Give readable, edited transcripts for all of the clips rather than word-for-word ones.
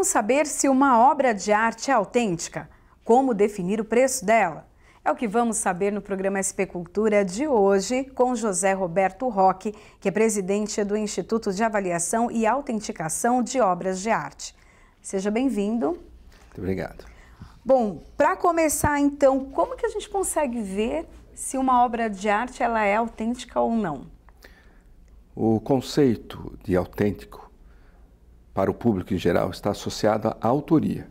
Vamos saber se uma obra de arte é autêntica? Como definir o preço dela? É o que vamos saber no programa SP Cultura de hoje com José Roberto Roque, que é presidente do Instituto de Avaliação e Autenticação de Obras de Arte. Seja bem-vindo. Muito obrigado. Bom, para começar então, como que a gente consegue ver se uma obra de arte ela é autêntica ou não? O conceito de autêntico para o público em geral está associado à autoria.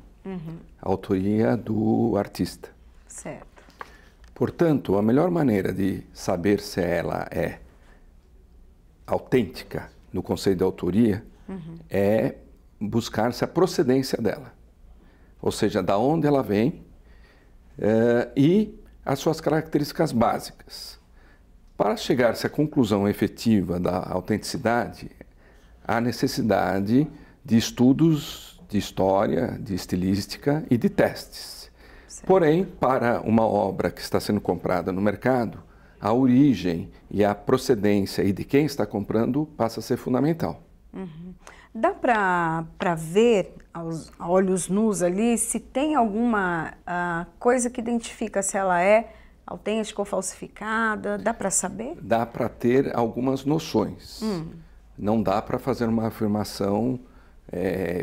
A autoria do artista. Certo. Portanto, a melhor maneira de saber se ela é autêntica no conceito de autoria é buscar-se a procedência dela. Ou seja, da onde ela vem e as suas características básicas. Para chegar-se à conclusão efetiva da autenticidade, há necessidade de estudos de história, de estilística e de testes. Certo. Porém, para uma obra que está sendo comprada no mercado, a origem e a procedência e de quem está comprando passa a ser fundamental. Dá para ver a olhos nus ali se tem alguma coisa que identifica se ela é autêntica ou falsificada? Dá para saber? Dá para ter algumas noções. Não dá para fazer uma afirmação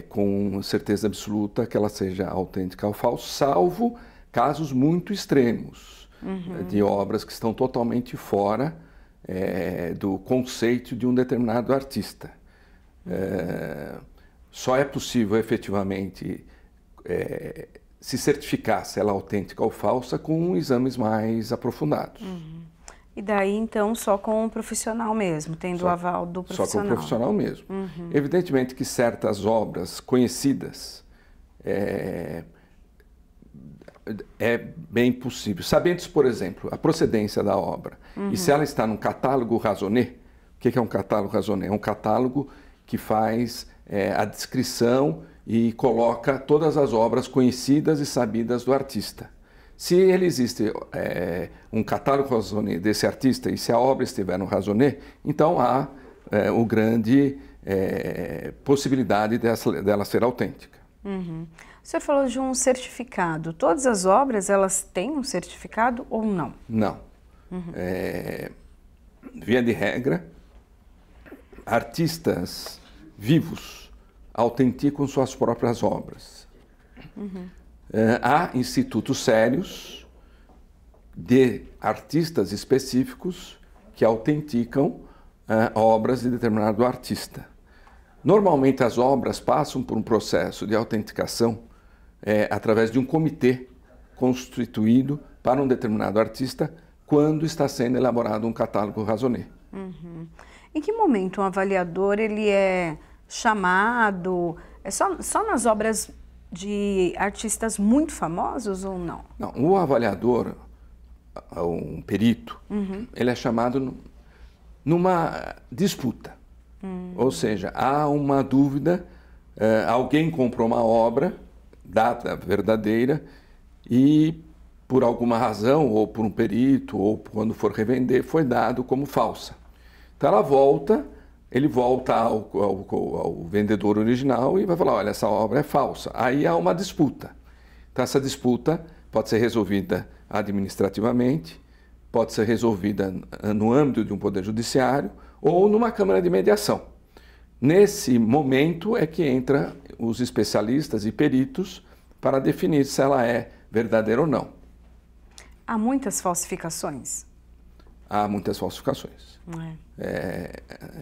com certeza absoluta que ela seja autêntica ou falsa, salvo casos muito extremos de obras que estão totalmente fora do conceito de um determinado artista. Só é possível efetivamente se certificar se ela é autêntica ou falsa com exames mais aprofundados. E daí, então, só com o profissional mesmo, tendo o aval do profissional? Só com o profissional mesmo. Evidentemente que certas obras conhecidas é bem possível. Sabendo, por exemplo, a procedência da obra e se ela está num catálogo raisonné. O que é um catálogo raisonné? É um catálogo que faz a descrição e coloca todas as obras conhecidas e sabidas do artista. Se ele existe um catálogo raisonné desse artista e se a obra estiver no raisonné, então há uma grande possibilidade dela ser autêntica. O senhor falou de um certificado. Todas as obras, elas têm um certificado ou não? Não. Via de regra, artistas vivos autenticam suas próprias obras. Há institutos sérios de artistas específicos que autenticam obras de determinado artista. Normalmente as obras passam por um processo de autenticação através de um comitê constituído para um determinado artista quando está sendo elaborado um catálogo raisonné. Em que momento um avaliador ele é chamado? É só nas obras de artistas muito famosos ou não? Não, o avaliador, um perito, ele é chamado numa disputa. Ou seja, há uma dúvida, alguém comprou uma obra, data verdadeira, e por alguma razão, ou por um perito, ou quando for revender, foi dado como falsa. Então ele volta ao vendedor original e vai falar, olha, essa obra é falsa. Aí há uma disputa. Então essa disputa pode ser resolvida administrativamente, pode ser resolvida no âmbito de um poder judiciário ou numa câmara de mediação. Nesse momento é que entram os especialistas e peritos para definir se ela é verdadeira ou não. Há muitas falsificações? Há muitas falsificações.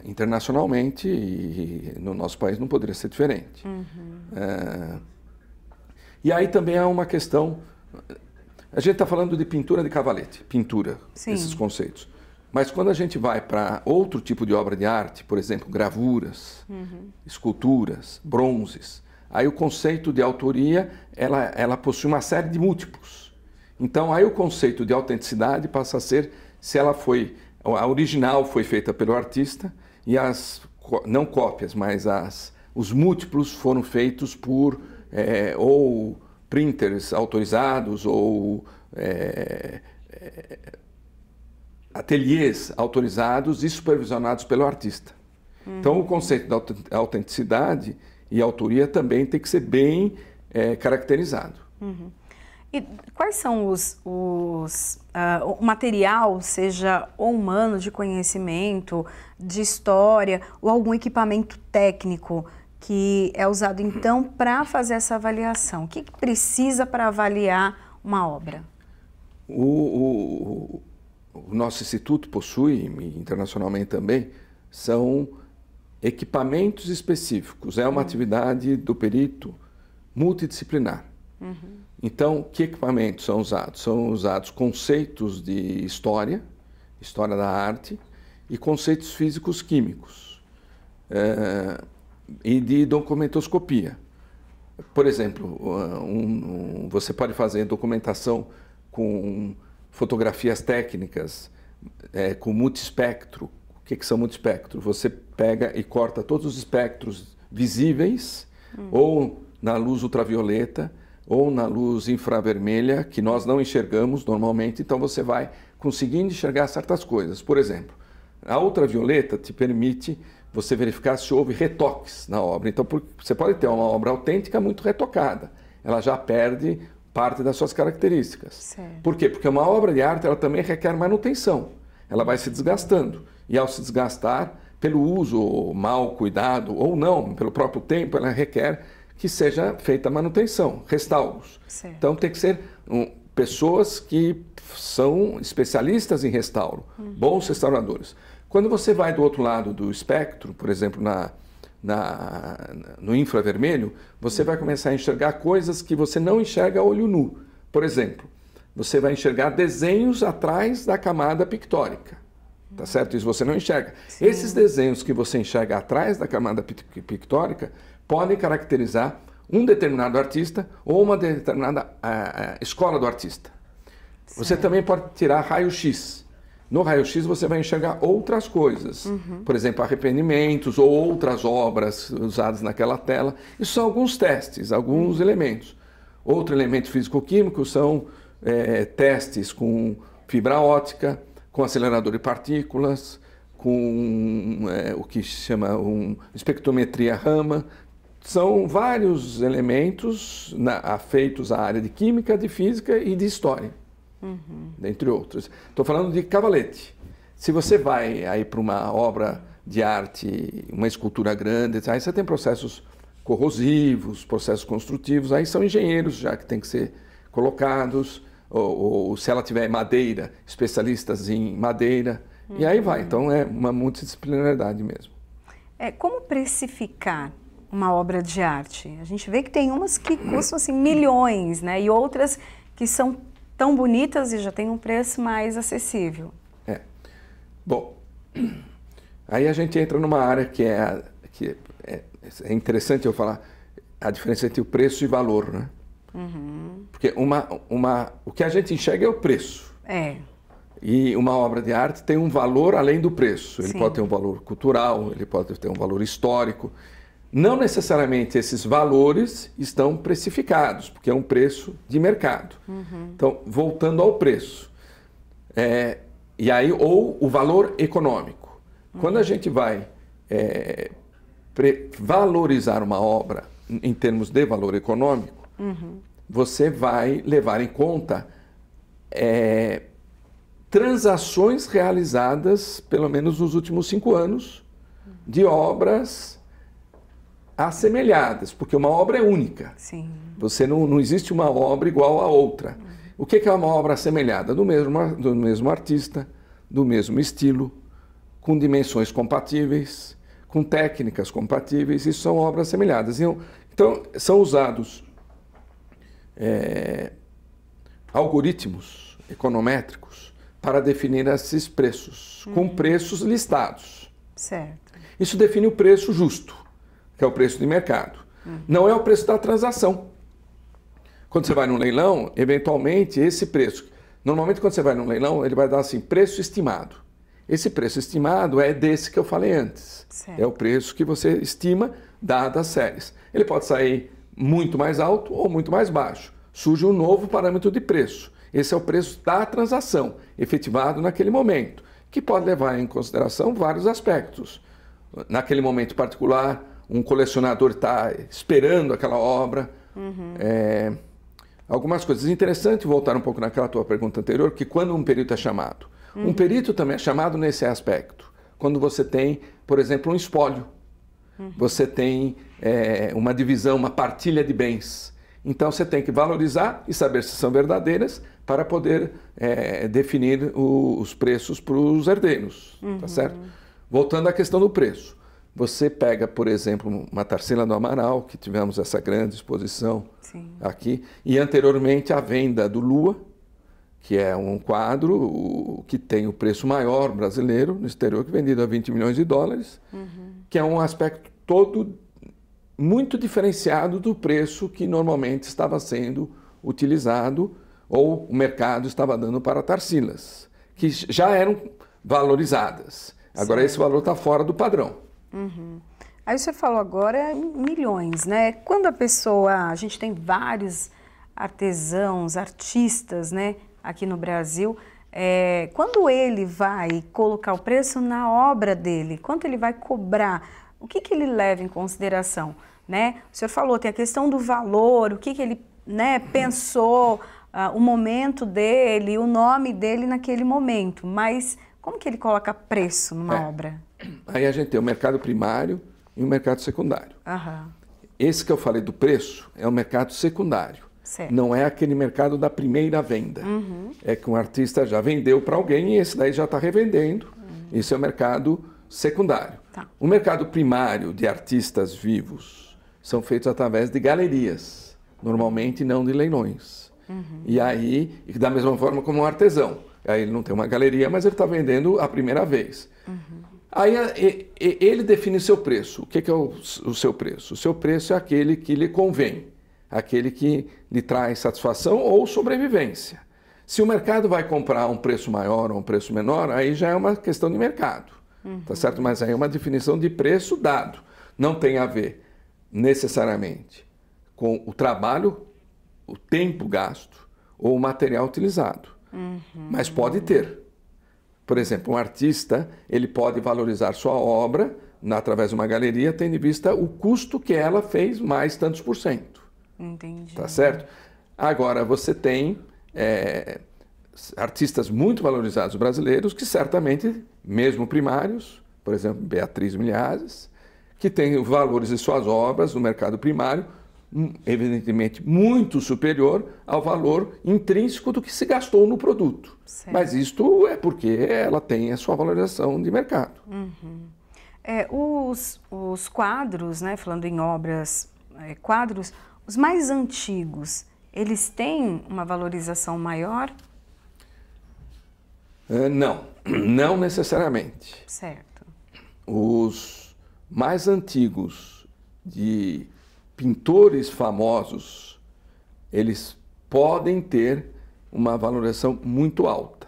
Internacionalmente e no nosso país não poderia ser diferente. E aí também há uma questão, a gente está falando de pintura de cavalete, pintura, Sim. Esses conceitos. Mas quando a gente vai para outro tipo de obra de arte, por exemplo, gravuras, esculturas, bronzes, aí o conceito de autoria, ela possui uma série de múltiplos. Então aí o conceito de autenticidade passa a ser se a original foi feita pelo artista e as, não cópias, mas os múltiplos foram feitos por ou printers autorizados ou ateliês autorizados e supervisionados pelo artista. Então o conceito da autenticidade, E a autoria também tem que ser bem caracterizado. Uhum. E quais são o material, seja humano, de conhecimento, de história, ou algum equipamento técnico que é usado, então, para fazer essa avaliação? O que precisa para avaliar uma obra? O nosso instituto possui, internacionalmente também, são equipamentos específicos. É uma atividade do perito multidisciplinar. Uhum. Então, que equipamentos são usados? São usados conceitos de história da arte, e conceitos físicos químicos, e de documentoscopia. Por exemplo, você pode fazer documentação com fotografias técnicas, com multiespectro. O que são multiespectro? Você pega e corta todos os espectros visíveis, ou na luz ultravioleta, ou na luz infravermelha, que nós não enxergamos normalmente, então você vai conseguindo enxergar certas coisas. Por exemplo, a ultravioleta te permite você verificar se houve retoques na obra. Então, você pode ter uma obra autêntica muito retocada. Ela já perde parte das suas características. Certo. Por quê? Porque uma obra de arte ela também requer manutenção. Ela vai se desgastando. E ao se desgastar, pelo uso mal cuidado ou não, pelo próprio tempo, ela requer que seja feita a manutenção, restauros. Certo. Então tem que ser pessoas que são especialistas em restauro, bons restauradores. Quando você vai do outro lado do espectro, por exemplo, no infravermelho, você vai começar a enxergar coisas que você não enxerga a olho nu. Por exemplo, você vai enxergar desenhos atrás da camada pictórica. Tá certo? Isso você não enxerga. Sim. Esses desenhos que você enxerga atrás da camada pictórica podem caracterizar um determinado artista ou uma determinada escola do artista. Certo. Você também pode tirar raio-x. No raio-x você vai enxergar outras coisas. Por exemplo, arrependimentos ou outras obras usadas naquela tela. Isso são alguns testes, alguns elementos. Outro elemento físico-químico são testes com fibra óptica, com acelerador de partículas, com o que se chama espectrometria Raman. São vários elementos afeitos à área de química, de física e de história, dentre outros. Estou falando de cavalete. Se você vai aí para uma obra de arte, uma escultura grande, aí você tem processos corrosivos, processos construtivos, aí são engenheiros já que tem que ser colocados, ou se ela tiver madeira, especialistas em madeira, e aí vai. Então é uma multidisciplinaridade mesmo. Como precificar uma obra de arte? A gente vê que tem umas que custam assim, milhões, né? E outras que são tão bonitas e já têm um preço mais acessível. Bom, aí a gente entra numa área que é interessante eu falar a diferença entre o preço e valor, né? Porque o que a gente enxerga é o preço. E uma obra de arte tem um valor além do preço. Ele pode ter um valor cultural, ele pode ter um valor histórico. Não necessariamente esses valores estão precificados, porque é um preço de mercado. Então, voltando ao preço. E aí, ou o valor econômico. Quando a gente vai valorizar uma obra em termos de valor econômico, você vai levar em conta transações realizadas, pelo menos nos últimos 5 anos, de obras assemelhadas, porque uma obra é única. Sim. Você não existe uma obra igual a outra. O que é uma obra assemelhada? Do mesmo artista, do mesmo estilo, com dimensões compatíveis, com técnicas compatíveis, isso são obras assemelhadas. Então, são usados algoritmos econométricos para definir esses preços, com preços listados. Certo. Isso define o preço justo, que é o preço de mercado. Não é o preço da transação. Quando você vai num leilão, eventualmente esse preço... Normalmente quando você vai num leilão, ele vai dar assim, preço estimado. Esse preço estimado é desse que eu falei antes. Certo. É o preço que você estima, dadas as séries. Ele pode sair muito mais alto ou muito mais baixo. Surge um novo parâmetro de preço. Esse é o preço da transação, efetivado naquele momento, que pode levar em consideração vários aspectos. Naquele momento particular, um colecionador está esperando aquela obra. Algumas coisas. Interessante voltar um pouco naquela tua pergunta anterior, que quando um perito é chamado. Um perito também é chamado nesse aspecto. Quando você tem, por exemplo, um espólio. Você tem uma divisão, uma partilha de bens. Então você tem que valorizar e saber se são verdadeiras para poder definir os preços para os herdeiros, tá certo? Voltando à questão do preço. Você pega, por exemplo, uma Tarsila do Amaral, que tivemos essa grande exposição aqui, e anteriormente a venda do Lua, que é um quadro que tem o preço maior brasileiro no exterior, que é vendido a 20 milhões de dólares, que é um aspecto todo muito diferenciado do preço que normalmente estava sendo utilizado ou o mercado estava dando para Tarsilas, que já eram valorizadas. Agora esse valor está fora do padrão. Aí você falou agora milhões, né? Quando a gente tem vários artesãos, artistas, né, aqui no Brasil, quando ele vai colocar o preço na obra dele, quanto ele vai cobrar, o que ele leva em consideração, né? O senhor falou, tem a questão do valor, o que ele, né, pensou, o momento dele, o nome dele naquele momento, mas como que ele coloca preço numa obra? Aí a gente tem o mercado primário e o mercado secundário. Esse que eu falei do preço é o mercado secundário. Certo. Não é aquele mercado da primeira venda. É que um artista já vendeu para alguém e esse daí já está revendendo. Esse é o mercado secundário. O mercado primário de artistas vivos são feitos através de galerias, normalmente não de leilões. E aí, da mesma forma como um artesão. Aí ele não tem uma galeria, mas ele está vendendo a primeira vez. Aí ele define o seu preço. O que é o seu preço? O seu preço é aquele que lhe convém, aquele que lhe traz satisfação ou sobrevivência. Se o mercado vai comprar um preço maior ou um preço menor, aí já é uma questão de mercado, tá certo? Mas aí é uma definição de preço dado. Não tem a ver necessariamente com o trabalho, o tempo gasto ou o material utilizado. Mas pode ter. Por exemplo, um artista, ele pode valorizar sua obra através de uma galeria, tendo em vista o custo que ela fez mais tantos por cento. Entendi. Tá certo? Agora, você tem artistas muito valorizados brasileiros que certamente, mesmo primários, por exemplo, Beatriz Milhazes, que tem valores de suas obras no mercado primário, evidentemente muito superior ao valor intrínseco do que se gastou no produto. Certo. Mas isto é porque ela tem a sua valorização de mercado. Os quadros, né, falando em obras, quadros, os mais antigos, eles têm uma valorização maior? Não necessariamente. Certo. Os mais antigos de pintores famosos, eles podem ter uma valorização muito alta.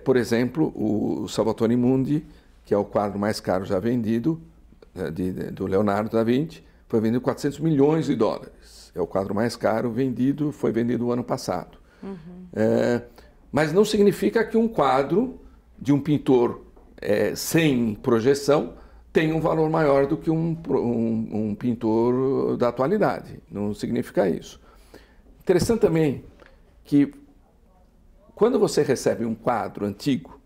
Por exemplo, o Salvatore Mundi, que é o quadro mais caro já vendido, do Leonardo da Vinci, foi vendido 400 milhões de dólares. É o quadro mais caro vendido, foi vendido o ano passado. Mas não significa que um quadro de um pintor sem projeção tem um valor maior do que um pintor da atualidade. Não significa isso. Interessante também que quando você recebe um quadro antigo,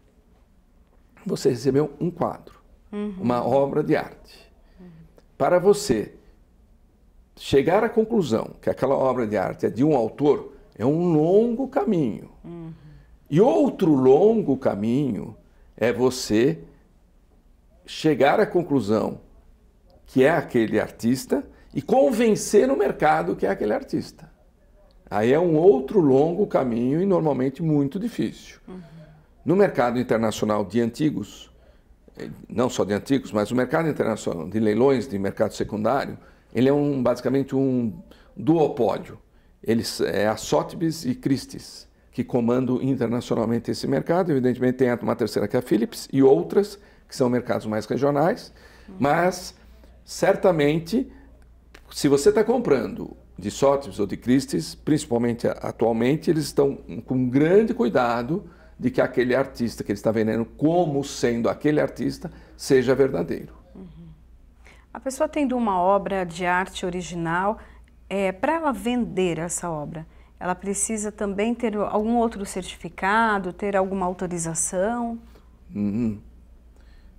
você recebeu um quadro, uma obra de arte. Para você chegar à conclusão que aquela obra de arte é de um autor, é um longo caminho. E outro longo caminho é você chegar à conclusão que é aquele artista e convencer o mercado que é aquele artista. Aí é um outro longo caminho e normalmente muito difícil. No mercado internacional de antigos, não só de antigos, mas o mercado internacional de leilões de mercado secundário, ele é basicamente um duopólio. É a Sotheby's e Christie's que comandam internacionalmente esse mercado. Evidentemente tem uma terceira que é a Philips e outras que são mercados mais regionais, mas certamente, se você está comprando de Sotheby's ou de Christie's, principalmente atualmente, eles estão com grande cuidado de que aquele artista que ele está vendendo como sendo aquele artista seja verdadeiro. A pessoa tendo uma obra de arte original, para ela vender essa obra, ela precisa também ter algum outro certificado, ter alguma autorização?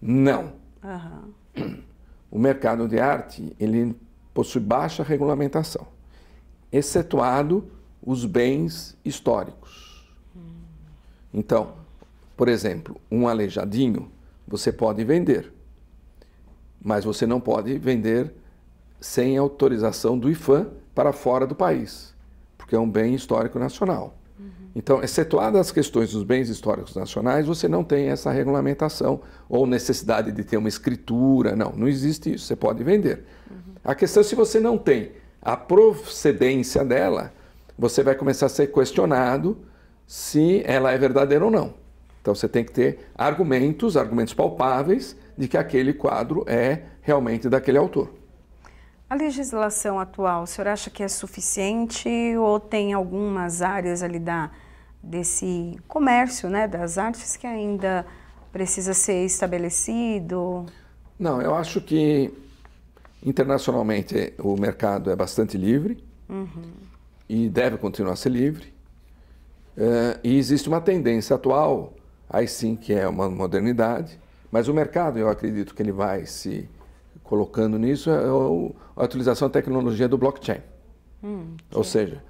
Não. Uhum. O mercado de arte, ele possui baixa regulamentação, excetuado os bens históricos. Então, por exemplo, um aleijadinho você pode vender, mas você não pode vender sem autorização do IPHAN para fora do país, porque é um bem histórico nacional. Então, excetuadas as questões dos bens históricos nacionais, você não tem essa regulamentação ou necessidade de ter uma escritura, não existe isso, você pode vender. A questão é se você não tem a procedência dela, você vai começar a ser questionado se ela é verdadeira ou não. Então, você tem que ter argumentos palpáveis de que aquele quadro é realmente daquele autor. A legislação atual, o senhor acha que é suficiente ou tem algumas áreas ali desse comércio, né, das artes que ainda precisa ser estabelecido? Não, eu acho que internacionalmente o mercado é bastante livre e deve continuar a ser livre. E existe uma tendência atual, aí sim que é uma modernidade, mas o mercado, eu acredito que ele vai se colocando nisso, é a utilização da tecnologia do blockchain. Ou seja,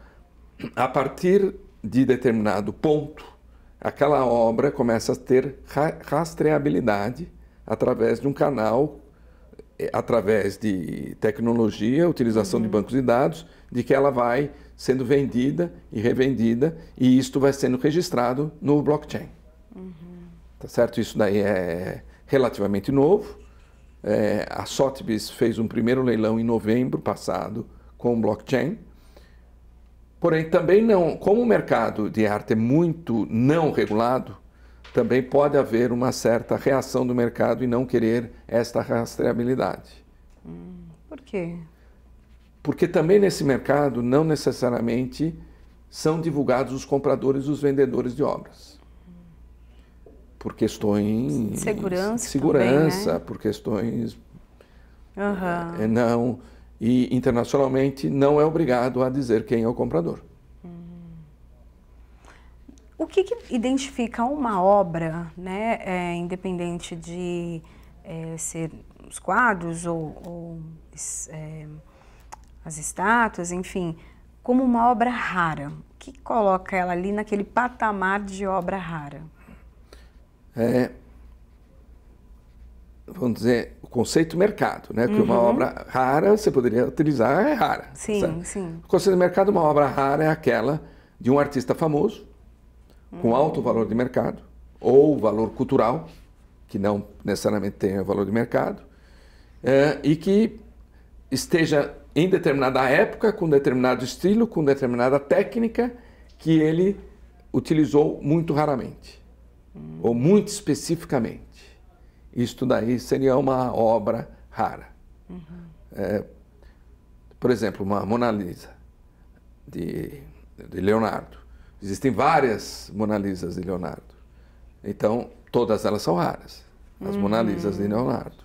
a partir de determinado ponto, aquela obra começa a ter rastreabilidade através de um canal, através de tecnologia, utilização de bancos de dados, de que ela vai sendo vendida e revendida, e isto vai sendo registrado no blockchain. Tá certo? Isso daí é relativamente novo. A Sotheby's fez um primeiro leilão em novembro passado com blockchain. Porém, também não, como o mercado de arte é muito não regulado, também pode haver uma certa reação do mercado e não querer esta rastreabilidade. Por quê? Porque também nesse mercado não necessariamente são divulgados os compradores e os vendedores de obras. Por questões... Segurança também, né? Por questões... não, e internacionalmente não é obrigado a dizer quem é o comprador. O que identifica uma obra, né, independente de ser os quadros ou as estátuas, enfim, como uma obra rara? O que coloca ela ali naquele patamar de obra rara? Vamos dizer, o conceito mercado, né? Porque uma obra rara, você poderia utilizar, é rara. Sim, certo? sim. O conceito de mercado, uma obra rara é aquela de um artista famoso, com alto valor de mercado, ou valor cultural, que não necessariamente tenha valor de mercado, e que esteja em determinada época, com determinado estilo, com determinada técnica, que ele utilizou muito raramente, ou muito especificamente. Isto daí seria uma obra rara. Por exemplo, uma Mona Lisa, de Leonardo. Existem várias Mona Lisas de Leonardo. Então, todas elas são raras. As Mona Lisas de Leonardo.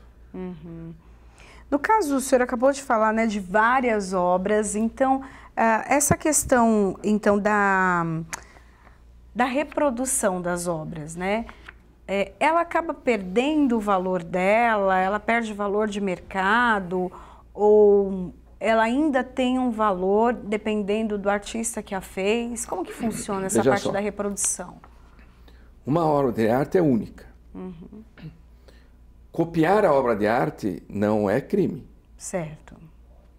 No caso, o senhor acabou de falar, né, de várias obras. Então, essa questão então, da reprodução das obras, né? Ela acaba perdendo o valor dela, ela perde valor de mercado, ou ela ainda tem um valor dependendo do artista que a fez? Como que funciona essa parte da reprodução? Uma obra de arte é única. Copiar a obra de arte não é crime. Certo.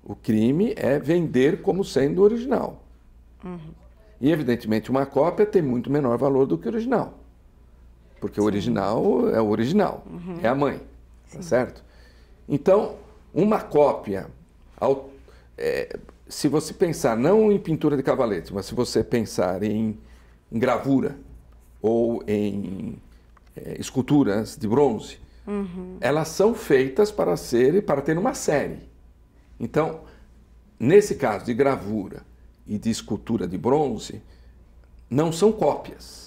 O crime é vender como sendo original. E, evidentemente, uma cópia tem muito menor valor do que o original. Porque o original é o original, é a mãe, tá certo? Então, uma cópia, se você pensar não em pintura de cavalete, mas se você pensar em gravura ou em esculturas de bronze, elas são feitas para ter uma série. Então, nesse caso de gravura e de escultura de bronze, não são cópias.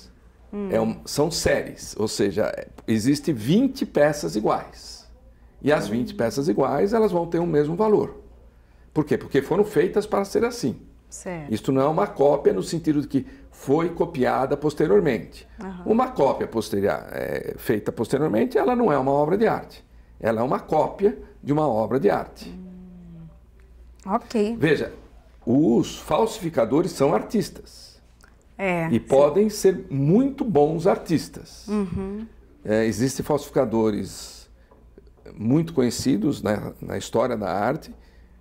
São séries, ou seja, existem 20 peças iguais. E as 20 peças iguais, elas vão ter o mesmo valor. Por quê? Porque foram feitas para ser assim. Certo. Isto não é uma cópia no sentido de que foi copiada posteriormente. Uma cópia feita posteriormente, ela não é uma obra de arte. Ela é uma cópia de uma obra de arte. Ok. Veja, os falsificadores são artistas. E sim. podem ser muito bons artistas. Existem falsificadores muito conhecidos na história da arte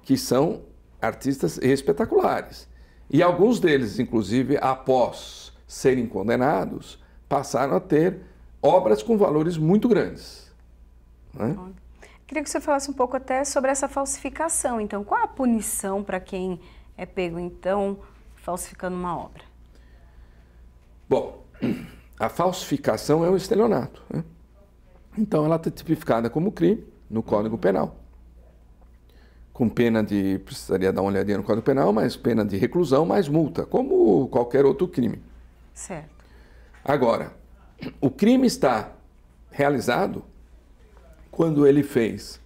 que são artistas espetaculares. E alguns deles, inclusive, após serem condenados, passaram a ter obras com valores muito grandes. Né? Queria que você falasse um pouco até sobre essa falsificação. Então, qual a punição para quem é pego, então, falsificando uma obra? Bom, a falsificação é um estelionato. Né? Então, ela está tipificada como crime no Código Penal. Com pena de, precisaria dar uma olhadinha no Código Penal, mas pena de reclusão mais multa, como qualquer outro crime. Certo. Agora, o crime está realizado quando ele fez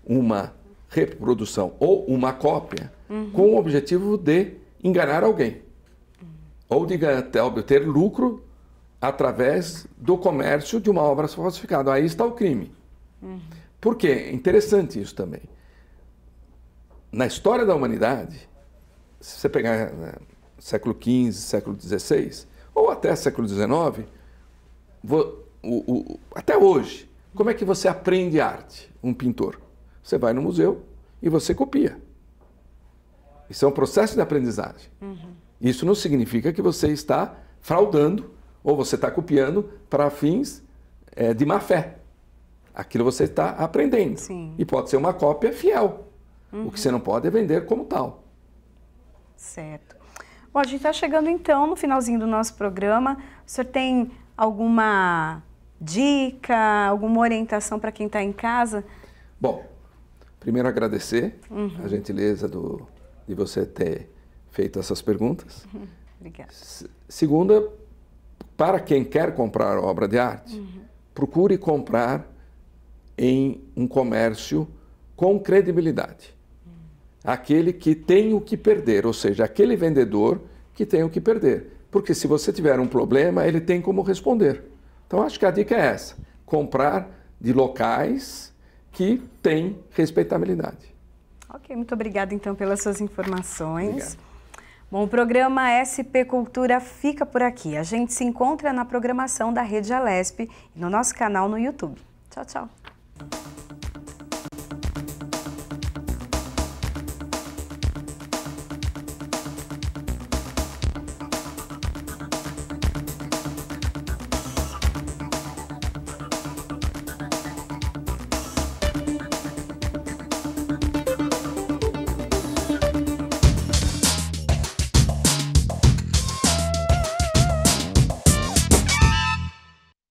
uma reprodução ou uma cópia com o objetivo de enganar alguém. Ou de obter lucro através do comércio de uma obra falsificada. Aí está o crime. Por quê? É interessante isso também. Na história da humanidade, se você pegar século XV, século XVI, ou até século XIX, até hoje, como é que você aprende arte, um pintor? Você vai no museu e você copia. Isso é um processo de aprendizagem. Isso não significa que você está fraudando ou você está copiando para fins de má fé. Aquilo você está aprendendo. Sim. E pode ser uma cópia fiel. O que você não pode é vender como tal. Certo. Bom, a gente está chegando então no finalzinho do nosso programa. O senhor tem alguma dica, alguma orientação para quem está em casa? Bom, primeiro agradecer a gentileza de você ter feito essas perguntas. Obrigada. Segunda, para quem quer comprar obra de arte, procure comprar em um comércio com credibilidade. Aquele que tem o que perder, ou seja, aquele vendedor que tem o que perder. Porque se você tiver um problema, ele tem como responder. Então, acho que a dica é essa, comprar de locais que têm respeitabilidade. Ok, muito obrigada então pelas suas informações. Obrigado. Bom, o programa SP Cultura fica por aqui. A gente se encontra na programação da Rede Alesp e no nosso canal no YouTube. Tchau, tchau.